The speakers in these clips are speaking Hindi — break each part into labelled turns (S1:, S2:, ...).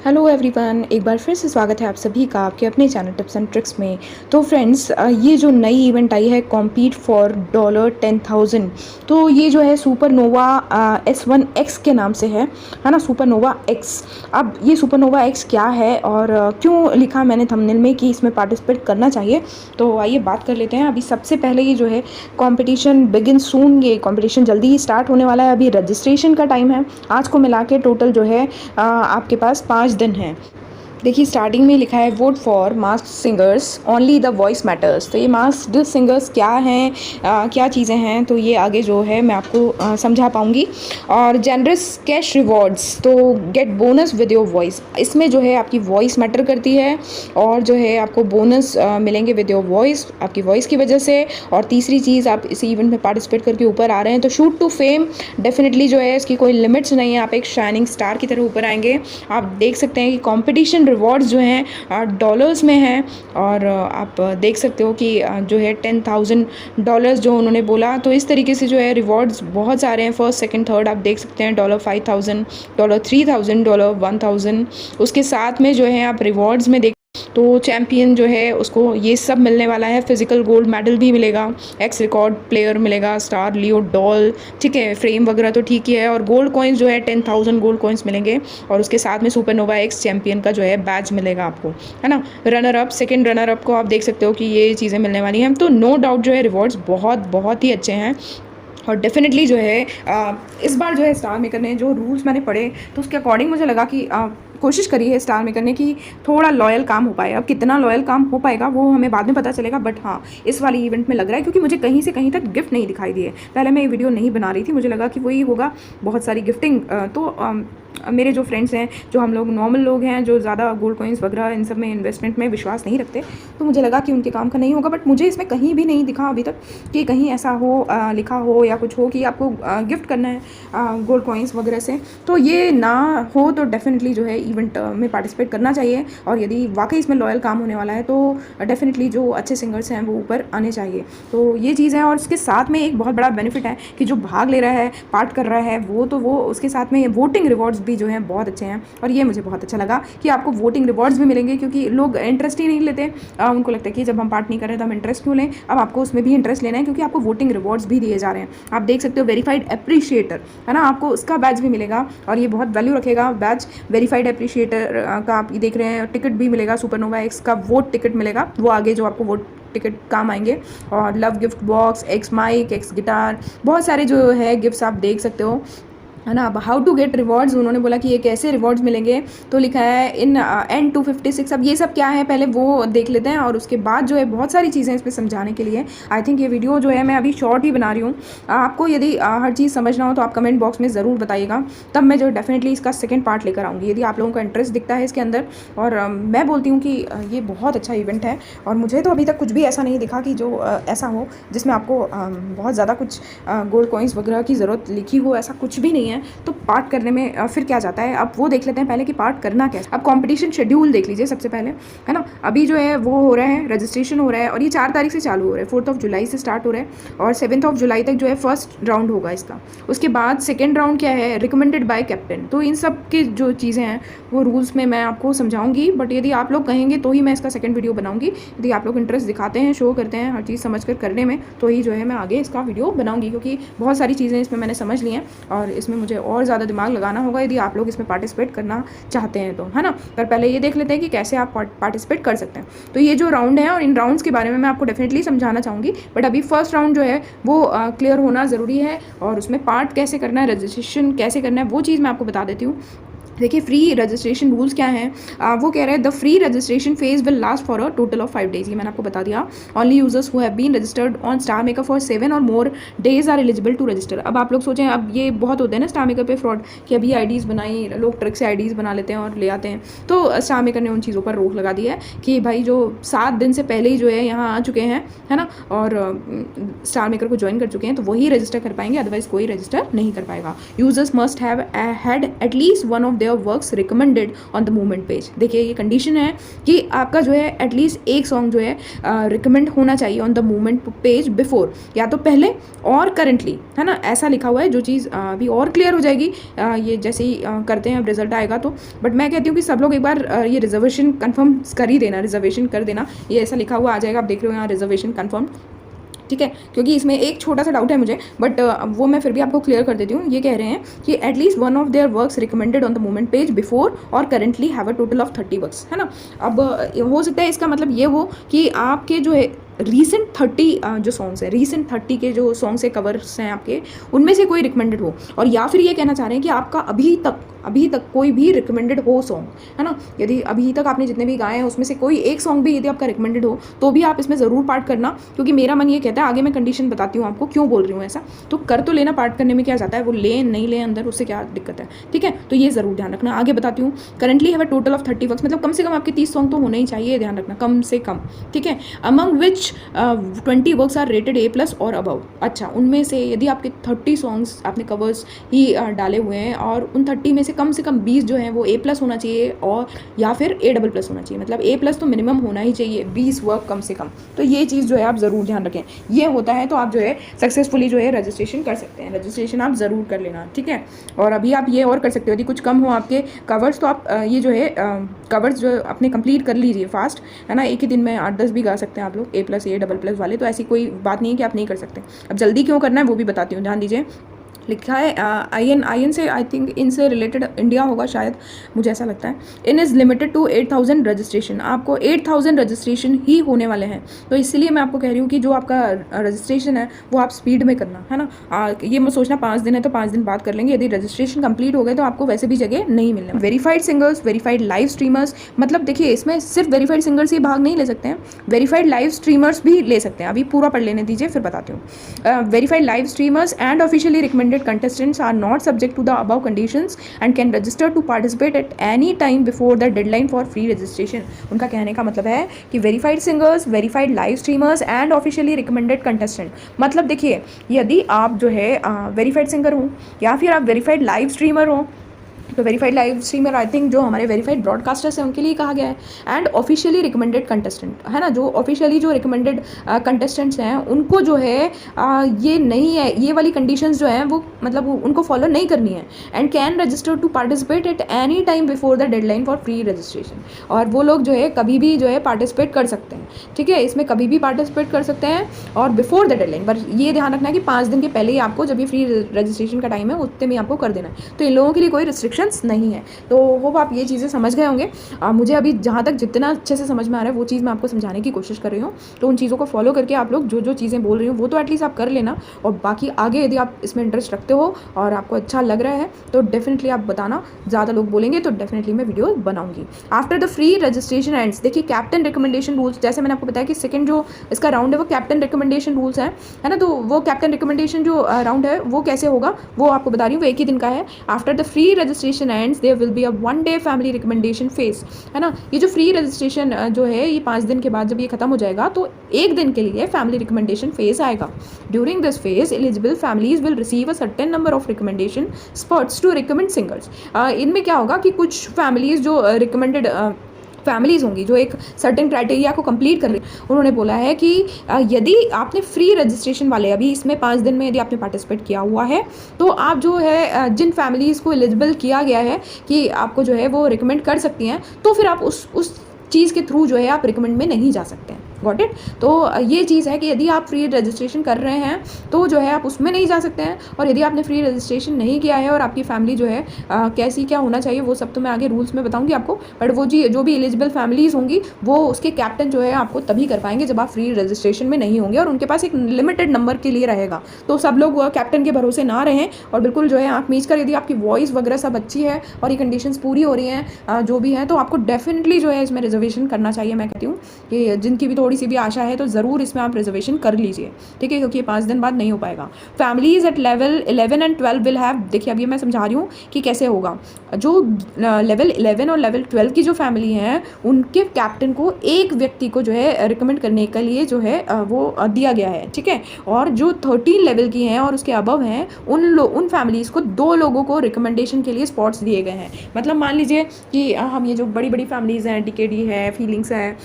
S1: हेलो एवरीवन, एक बार फिर से स्वागत है आप सभी का आपके अपने चैनल टिप्स एंड ट्रिक्स में। तो फ्रेंड्स, ये जो नई इवेंट आई है कॉम्पीट फॉर $10,000, तो ये जो है सुपरनोवा S1X के नाम से है ना, सुपरनोवा एक्स। अब ये सुपरनोवा एक्स क्या है और क्यों लिखा मैंने थंबनेल में कि इसमें पार्टिसिपेट करना चाहिए, तो आइए बात कर लेते हैं। अभी सबसे पहले ये जो है कॉम्पिटिशन बिगिन सून, ये कॉम्पिटिशन जल्दी ही स्टार्ट होने वाला है। अभी रजिस्ट्रेशन का टाइम है, आज को मिला के टोटल जो है आपके पास 5 दिन हैं। देखिए स्टार्टिंग में लिखा है vote for masked singers only the voice matters. तो ये मास्क्ड सिंगर्स क्या हैं, क्या चीज़ें हैं, तो ये आगे जो है मैं आपको समझा पाऊँगी। और जेनरस कैश रिवॉर्ड्स, तो gate bonus with your voice. इसमें जो है आपकी वॉइस मैटर करती है और जो है आपको बोनस मिलेंगे विद योर वॉइस, आपकी वॉइस की वजह से। और तीसरी चीज़, आप इसी इवेंट में पार्टिसिपेट करके ऊपर आ रहे हैं तो शूट टू फेम, डेफिनेटली जो है इसकी कोई लिमिट्स नहीं है, आप एक शाइनिंग स्टार की तरह ऊपर आएंगे। आप देख सकते हैं कि कॉम्पिटिशन रिवॉर्ड्स जो हैं डॉलर्स में हैं और आप देख सकते हो कि जो है $10,000 जो उन्होंने बोला, तो इस तरीके से जो है रिवॉर्ड्स बहुत सारे हैं। फर्स्ट सेकंड थर्ड आप देख सकते हैं $5,000, $3,000, $1,000। उसके साथ में जो है आप रिवॉर्ड्स में देख तो चैम्पियन जो है उसको ये सब मिलने वाला है। फिजिकल गोल्ड मेडल भी मिलेगा, एक्स रिकॉर्ड प्लेयर मिलेगा, स्टार लियो डॉल, ठीक है, फ्रेम वगैरह तो ठीक ही है। और गोल्ड कॉइन्स जो है 10,000 गोल्ड कॉइन्स मिलेंगे और उसके साथ में सुपरनोवा एक्स चैम्पियन का जो है बैज मिलेगा आपको, है ना। Runner up, second runner up को आप देख सकते हो कि ये चीज़ें मिलने वाली हैं। तो नो डाउट जो है रिवॉर्ड्स बहुत बहुत ही अच्छे हैं। और डेफिनेटली जो है इस बार जो है स्टार मेकर ने जो रूल्स मैंने पढ़े तो उसके अकॉर्डिंग मुझे लगा कि कोशिश करी है स्टार मेकर ने कि थोड़ा लॉयल काम हो पाए। अब कितना लॉयल काम हो पाएगा वो हमें बाद में पता चलेगा, बट हाँ इस वाली इवेंट में लग रहा है, क्योंकि मुझे कहीं से कहीं तक गिफ्ट नहीं दिखाई दिए। पहले मैं ये वीडियो नहीं बना रही थी, मुझे लगा कि वही होगा बहुत सारी गिफ्टिंग। मेरे जो फ्रेंड्स हैं, जो हम लोग नॉर्मल लोग हैं, जो ज़्यादा गोल्ड कॉइन्स वगैरह इन सब में इन्वेस्टमेंट में विश्वास नहीं रखते, तो मुझे लगा कि उनके काम का नहीं होगा। बट मुझे इसमें कहीं भी नहीं दिखा अभी तक कि कहीं ऐसा हो लिखा हो या कुछ हो कि आपको गिफ्ट करना है गोल्ड कॉइन्स वगैरह से। तो ये ना हो तो डेफिनेटली जो है इवेंट में पार्टिसिपेट करना चाहिए। और यदि वाकई इसमें लॉयल काम होने वाला है तो डेफिनेटली जो अच्छे सिंगर्स हैं वो ऊपर आने चाहिए। तो ये चीज़ है। और इसके साथ में एक बहुत बड़ा बेनिफिट है कि जो भाग ले रहा है, पार्ट कर रहा है, वो उसके साथ में वोटिंग रिवॉर्ड्स भी जो हैं बहुत अच्छे हैं। और ये मुझे बहुत अच्छा लगा कि आपको वोटिंग रिवॉर्ड्स भी मिलेंगे, क्योंकि लोग इंटरेस्ट ही नहीं लेते। उनको लगता है कि जब हम पार्ट नहीं कर रहे तो हम इंटरेस्ट क्यों लें। अब आपको उसमें भी इंटरेस्ट लेना है, क्योंकि आपको वोटिंग रिवॉर्ड्स भी दिए जा रहे हैं। आप देख सकते हो वेरीफाइड एप्रिशिएटर, है ना, आपको उसका बैच भी मिलेगा और ये बहुत वैल्यू रखेगा बैच। वेरीफाइड एप्रिशिएटर का आप ये देख रहे हैं, टिकट भी मिलेगा, सुपरनोवा एक्स का वोट टिकट मिलेगा, वो आगे जो आपको वोट टिकट काम आएंगे। और love gift box, X mic, X guitar, बहुत सारे जो है गिफ्ट्स आप देख सकते हो, है ना। अब हाउ टू गेट रिवॉर्ड्स उन्होंने बोला कि ये कैसे रिवॉर्ड्स मिलेंगे, तो लिखा है इन N256। अब ये सब क्या है पहले वो देख लेते हैं और उसके बाद जो है बहुत सारी चीज़ें इसमें समझाने के लिए। आई थिंक ये वीडियो जो है मैं अभी शॉर्ट ही बना रही हूँ। आपको यदि हर चीज़ समझना हो तो आप कमेंट बॉक्स में ज़रूर बताइएगा, तब मैं जो डेफिनेटली इसका सेकेंड पार्ट लेकर आऊँगी, यदि आप लोगों का इंटरेस्ट दिखता है इसके अंदर। और मैं बोलती हूँ कि ये बहुत अच्छा इवेंट है और मुझे तो अभी तक कुछ भी ऐसा नहीं दिखा कि जो ऐसा हो जिसमें आपको बहुत ज़्यादा कुछ गोल्ड कॉइन्स वगैरह की ज़रूरत लिखी हो, ऐसा कुछ भी नहीं है। तो पार्ट करने में फिर क्या जाता है, अब वो देख लेते हैं पहले कि पार्ट करना कैसे। अब कंपटीशन शेड्यूल देख लीजिए सबसे पहले, है ना। अभी जो है वो हो रहा है, रजिस्ट्रेशन हो रहा है और ये 4 तारीख से चालू हो रहा है, 4 जुलाई से स्टार्ट हो रहा है और 7 जुलाई तक जो है फर्स्ट राउंड होगा इसका। उसके बाद सेकेंड राउंड क्या है, रिकमेंडेड बाय कैप्टन। तो इन सब की जो चीज़ें हैं वो रूल्स में मैं आपको समझाऊंगी, बट यदि आप लोग कहेंगे तो ही मैं इसका सेकेंड वीडियो बनाऊंगी। यदि आप लोग इंटरेस्ट दिखाते हैं, शो करते हैं हर चीज़ समझ कर करने में, तो ही जो है मैं आगे इसका वीडियो बनाऊंगी, क्योंकि बहुत सारी चीज़ें इसमें मैंने समझ ली हैं और इसमें मुझे और ज़्यादा दिमाग लगाना होगा यदि आप लोग इसमें पार्टिसिपेट करना चाहते हैं तो, है ना। पर पहले ये देख लेते हैं कि कैसे आप पार्टिसिपेट कर सकते हैं। तो ये जो राउंड है और इन राउंड्स के बारे में मैं आपको डेफिनेटली समझाना चाहूँगी, बट अभी फर्स्ट राउंड जो है वो क्लियर होना ज़रूरी है। और उसमें पार्ट कैसे करना है, रजिस्ट्रेशन कैसे करना है, वो चीज़ मैं आपको बता देती हूँ। देखिए फ्री रजिस्ट्रेशन रूल्स क्या हैं, वो कह रहे हैं the free registration phase will last for a total of 5 days. ये मैंने आपको बता दिया। Only users who have been registered on Star Maker for 7 और more days are eligible to register. अब आप लोग सोचें, अब ये बहुत होते हैं ना स्टार मेकर पे फ्रॉड, कि अभी आईडीज़ बनाई, लोग ट्रिक से आईडीज़ बना लेते हैं और ले आते हैं। तो स्टार मेकर ने उन चीज़ों पर रोक लगा दी है कि भाई जो 7 दिन से पहले ही जो है यहाँ आ चुके हैं, है ना, और स्टार मेकर को ज्वाइन कर चुके हैं तो वही रजिस्टर कर पाएंगे, अदरवाइज कोई रजिस्टर नहीं कर पाएगा। Users must have had at least one of their works recommended on the movement page. देखिए ये कंडीशन है कि आपका जो है एटलीस्ट एक सॉन्ग जो है रिकमेंड होना चाहिए on the movement page before, या तो पहले और करंटली, है ना, ऐसा लिखा हुआ है। जो चीज़ अभी और क्लियर हो जाएगी ये जैसे ही करते हैं, अब रिजल्ट आएगा तो। बट मैं कहती हूँ कि सब लोग एक बार ये रिजर्वेशन कन्फर्म कर ही देना, रिजर्वेशन कर देना। ये ऐसा लिखा हुआ आ जाएगा, आप देख रहे हो यहाँ रिजर्वेशन कन्फर्म, ठीक है, क्योंकि इसमें एक छोटा सा डाउट है मुझे, बट वो मैं फिर भी आपको क्लियर कर देती हूँ। ये कह रहे हैं कि at least one of their works recommended on the movement page before और currently have a total of 30 works, है ना। अब हो सकता है इसका मतलब ये हो कि आपके जो है रीसेंट 30 जो सॉन्ग्स हैं, रीसेंट 30 के जो सॉन्ग्स है, कवर्स हैं आपके, उनमें से कोई रिकमेंडेड हो, और या फिर ये कहना चाह रहे हैं कि आपका अभी तक कोई भी रिकमेंडेड हो सॉन्ग, है ना। यदि अभी तक आपने जितने भी गाए हैं उसमें से कोई एक सॉन्ग भी यदि आपका रिकमेंडेड हो तो भी आप इसमें ज़रूर पार्ट करना, क्योंकि मेरा मन ये कहता है, आगे मैं कंडीशन बताती हूँ आपको क्यों बोल रही हूँ ऐसा, तो कर तो लेना, पार्ट करने में क्या जाता है, वो ले नहीं ले अंदर, उससे क्या दिक्कत है, ठीक है। तो ये ज़रूर ध्यान रखना। आगे बताती हूँ, currently have a total of 30 works, मतलब कम से कम आपके 30 सॉन्ग तो होने ही चाहिए, ध्यान रखना, कम से कम, ठीक है। Among which 20 works are rated A+ और अबव। अच्छा, उनमें से यदि आपके 30 सॉन्ग्स आपने कवर्स ही डाले हुए हैं और उन 30 में से कम 20 जो हैं वो A+ होना चाहिए, और या फिर A++ होना चाहिए, मतलब A+ तो मिनिमम होना ही चाहिए, 20 वर्क कम से कम। तो ये चीज़ जो है आप ज़रूर ध्यान रखें। ये होता है तो आप जो है सक्सेसफुली जो है रजिस्ट्रेशन कर सकते हैं। रजिस्ट्रेशन आप ज़रूर कर लेना, ठीक है। और अभी आप ये और कर सकते हो, यदि कुछ कम हो आपके कवर्स तो आप ये जो है कवर्स जो अपने कंप्लीट कर लीजिए फास्ट, है ना। एक ही दिन में 8-10 भी गा सकते हैं आप लोग, A+, A++ वाले, तो ऐसी कोई बात नहीं है कि आप नहीं कर सकते। अब जल्दी क्यों करना है वो भी बताती हूँ, ध्यान दीजिए। लिखा है आई एन से, आई थिंक इनसे रिलेटेड इंडिया होगा शायद, मुझे ऐसा लगता है। In is limited to 8000 registration, आपको 8000 रजिस्ट्रेशन ही होने वाले हैं, तो इसलिए मैं आपको कह रही हूँ कि जो आपका रजिस्ट्रेशन है वो आप स्पीड में करना, है ना। ये मत सोचना 5 दिन है तो 5 दिन बाद कर लेंगे, यदि रजिस्ट्रेशन कंप्लीट हो गए तो आपको वैसे भी जगह नहीं मिलने। Verified singers, verified live streamers, मतलब देखिए इसमें सिर्फ वेरीफाइड सिंगर्स ही भाग नहीं ले सकते हैं, वेरीफाइड लाइव स्ट्रीमर्स भी ले सकते हैं। अभी पूरा पढ़ लेने दीजिए फिर बताती हूँ। Verified live streamers and officially recommended contestants are not subject to the above conditions and can register to participate at any time before the deadline for free registration। उनका कहने का मतलब है कि verified singers, verified live streamers and officially recommended contestant, मतलब देखिए यदि आप जो है वेरीफाइड सिंगर हो या फिर आप वेरीफाइड लाइव स्ट्रीमर हो, तो verified live streamer I think जो हमारे वेरीफाइड ब्रॉडकास्टर्स हैं उनके लिए कहा गया है, एंड ऑफिशियली रिकमेंडेड कंटेस्टेंट, है ना, जो ऑफिशियली जो रिकमेंडेड कंटेस्टेंट्स हैं उनको जो है ये नहीं है, ये वाली कंडीशंस जो हैं वो मतलब उनको फॉलो नहीं करनी है। And can register to participate at any time before the deadline for free registration, और वो लोग जो है कभी भी जो है पार्टिसिपेट कर सकते हैं, ठीक है, इसमें कभी भी पार्टिसिपेट कर सकते हैं और बिफोर द डेडलाइन, पर ये ध्यान रखना है कि 5 दिन के पहले ही आपको, जब ये फ्री रजिस्ट्रेशन का टाइम है उतने में आपको कर देना है। तो इन लोगों के लिए कोई रिस्ट्रिक्शन नहीं है। तो होप आप ये चीज़ें समझ गए होंगे। मुझे अभी जहाँ तक जितना अच्छे से समझ में आ रहा है वो चीज़ मैं आपको समझाने की कोशिश कर रही हूँ, तो उन चीज़ों को फॉलो करके आप लोग जो जो चीज़ें बोल रही हूँ वो तो एटलीस्ट आप कर लेना, और बाकी आगे यदि आप इसमें इंटरेस्ट रखते हो और आपको अच्छा लग रहा है तो डेफिनेटली आप बताना, ज़्यादा लोग बोलेंगे तो डेफिनेटली मैं वीडियो बनाऊंगी। After the free registration ends, देखिए कैप्टन रिकमेंडेशन रूल्स, जैसे मैंने आपको बताया कि सेकंड जो इसका राउंड है वो कैप्टन रिकमेंडेशन रूल्स है ना, तो वो कैप्टन रिकमेंडेशन जो राउंड है वो कैसे होगा वो आपको बता रही हूँ, वो एक ही दिन का है। After the free registration ends there will be a 1 day family recommendation phase, है ना। ये जो फ्री रजिस्ट्रेशन जो है ये 5 दिन के बाद जब ये खत्म हो जाएगा तो एक दिन के लिए फैमिली रिकमेंडेशन फेज आएगा। During this phase eligible families will receive a certain number of recommendation spots to recommend singers. इनमें क्या होगा कि कुछ फैमिलीज जो रिकमेंडेड फैमिलीज़ होंगी जो एक सर्टेन क्राइटेरिया को कंप्लीट कर रही, उन्होंने बोला है कि यदि आपने फ्री रजिस्ट्रेशन वाले अभी इसमें 5 दिन में यदि आपने पार्टिसिपेट किया हुआ है तो आप जो है जिन फैमिलीज़ को एलिजिबल किया गया है कि आपको जो है वो रिकमेंड कर सकती हैं, तो फिर आप उस चीज़ के थ्रू जो है आप रिकमेंड में नहीं जा सकते हैं। Got it. तो ये चीज़ है कि यदि आप फ्री रजिस्ट्रेशन कर रहे हैं तो जो है आप उसमें नहीं जा सकते हैं, और यदि आपने फ्री रजिस्ट्रेशन नहीं किया है और आपकी फैमिली जो है कैसी क्या होना चाहिए वो सब तो मैं आगे रूल्स में बताऊंगी आपको, बट वो जो भी एलिजिबल फैमिलीज़ होंगी वो उसके कैप्टन जो है आपको तभी कर पाएंगे जब आप फ्री रजिस्ट्रेशन में नहीं होंगे और उनके पास एक लिमिटेड नंबर के लिए रहेगा। तो सब लोग कैप्टन के भरोसे ना रहें और बिल्कुल जो है आँख मीच कर, यदि आपकी वॉइस वगैरह सब अच्छी है और ये कंडीशंस पूरी हो रही हैं जो भी हैं, तो आपको डेफिनेटली जो है इसमें रिजर्वेशन करना चाहिए। मैं कहती हूँ कि जिनकी भी थोड़ी थोड़ी सी भी आशा है तो ज़रूर इसमें आप रिजर्वेशन कर लीजिए, ठीक है, क्योंकि 5 दिन बाद नहीं हो पाएगा। Families at level 11 and 12 will have, देखिए अब ये मैं समझा रही हूँ कि कैसे होगा। जो लेवल 11 और लेवल 12 की जो फैमिली हैं उनके कैप्टन को एक व्यक्ति को जो है रिकमेंड करने के लिए जो है वो दिया गया है, ठीक है। और जो 13 लेवल की हैं और उसके अबव हैं उन फैमिलीज़ को 2 लोगों को रिकमेंडेशन के लिए स्पॉट्स दिए गए हैं। मतलब मान लीजिए कि हम ये जो बड़ी बड़ी फैमिलीज़ हैं, डीकेडी है, फीलिंग्स है,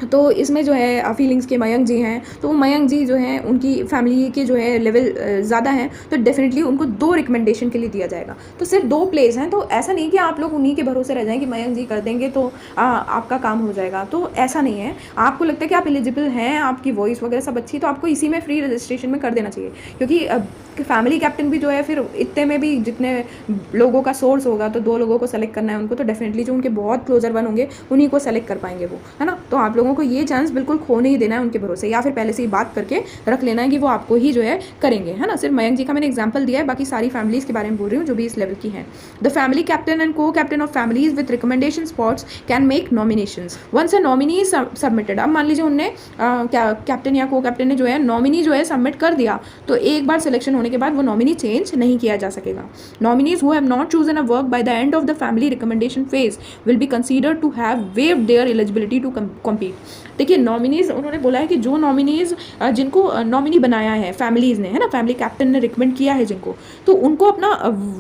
S1: तो इसमें जो है फीलिंग्स के मयंक जी हैं, तो मयंक जी जो हैं उनकी फैमिली के जो है लेवल ज़्यादा हैं, तो डेफिनेटली उनको 2 रिकमेंडेशन के लिए दिया जाएगा। तो सिर्फ 2 प्लेस हैं, तो ऐसा नहीं कि आप लोग उन्हीं के भरोसे रह जाएं कि मयंक जी कर देंगे तो आपका काम हो जाएगा, तो ऐसा नहीं है। आपको लगता है कि आप एलिजिबल हैं, आपकी वॉइस वगैरह सब अच्छी, तो आपको इसी में फ्री रजिस्ट्रेशन में कर देना चाहिए, क्योंकि फैमिली कैप्टन भी जो है फिर इतने में भी जितने लोगों का सोर्स होगा तो 2 लोगों को सेलेक्ट करना है उनको, तो डेफिनेटली जो उनके बहुत क्लोजर वन होंगे उन्हीं को सेलेक्ट कर पाएंगे वो, है ना। तो आप लोगों को ये चांस बिल्कुल खो नहीं देना है उनके भरोसे, या फिर पहले से ही बात करके रख लेना है कि वो आपको ही जो है करेंगे, है ना। सिर्फ मयंक जी का मैंने एग्जांपल दिया है, बाकी सारी फैमिलीज़ के बारे में बोल रही हूँ जो भी इस लेवल की हैं। The family captain and co captain of families with recommendation spots can make nominations once a nominee submitted. अब मान लीजिए उनने कैप्टन या को कैप्टन ने जो है नॉमिनी जो है सबमिट कर दिया, तो एक बार सिलेक्शन होने के बाद वो नॉमिनी चेंज नहीं किया जा सकेगा। Nominees who have not chosen a work by the end of the family recommendation phase will be considered to have waived their eligibility to compete. देखिए नॉमिनीज़ उन्होंने बोला है कि जो नॉमिनीज़ जिनको नॉमिनी बनाया है फैमिलीज़ ने, है ना, फैमिली कैप्टन ने रिकमेंड किया है जिनको, तो उनको अपना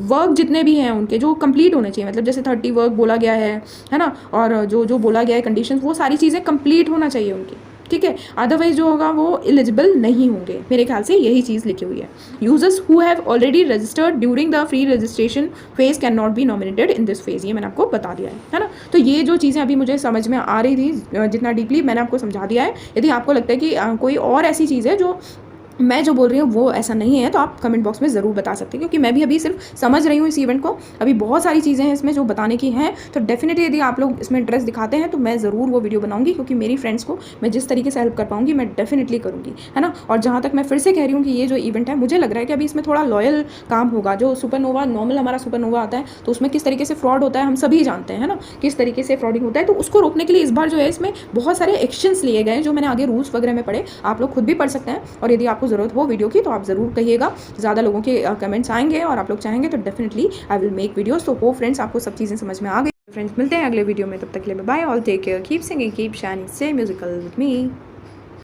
S1: वर्क जितने भी हैं उनके जो कंप्लीट होने चाहिए, मतलब जैसे 30 वर्क बोला गया है ना, और जो जो बोला गया है कंडीशंस, वो सारी चीज़ें कंप्लीट होना चाहिए उनकी, ठीक है। अदरवाइज जो होगा वो एलिजिबल नहीं होंगे, मेरे ख्याल से यही चीज़ लिखी हुई है। Users who have already registered during the free registration phase can not be nominated in this phase, ये मैंने आपको बता दिया है ना। तो ये जो चीज़ें अभी मुझे समझ में आ रही थी जितना डीपली मैंने आपको समझा दिया है। यदि आपको लगता है कि कोई और ऐसी चीज़ है जो मैं जो बोल रही हूँ वो ऐसा नहीं है, तो आप कमेंट बॉक्स में ज़रूर बता सकते हैं, क्योंकि मैं भी अभी सिर्फ समझ रही हूँ इस इवेंट को, अभी बहुत सारी चीज़ें हैं इसमें जो बताने की हैं। तो डेफिनेटली यदि आप लोग इसमें इंटरेस्ट दिखाते हैं तो मैं ज़रूर वो वीडियो बनाऊंगी, क्योंकि मेरी फ्रेंड्स को मैं जिस तरीके से हेल्प कर पाऊंगी मैं डेफिनेटली करूँगी, है ना। और जहाँ तक मैं फिर से कह रही हूँ कि ये जो इवेंट है, मुझे लग रहा है कि अभी इसमें थोड़ा लॉयल काम होगा। जो सुपरनोवा नॉर्मल हमारा सुपरनोवा आता है तो उसमें किस तरीके से फ्रॉड होता है हम सभी जानते हैं, है ना, किस तरीके से फ्रॉडिंग होता है। तो उसको रोकने के लिए इस बार जो है इसमें बहुत सारे एक्शंस लिए गए हैं, जो मैंने आगे रूल्स वगैरह में पढ़े, आप लोग खुद भी पढ़ सकते हैं। और यदि आपको ज़रूरत हो वीडियो की तो आप ज़रूर कहिएगा, ज़्यादा लोगों के कमेंट्स आएंगे और आप लोग चाहेंगे तो definitely I will make videos. तो हो फ्रेंड्स, आपको सब चीज़ें समझ में आ गई। फ्रेंड्स मिलते हैं अगले वीडियो में, तब तक के लिए bye, all take care, keep singing, keep shining, stay musical with me.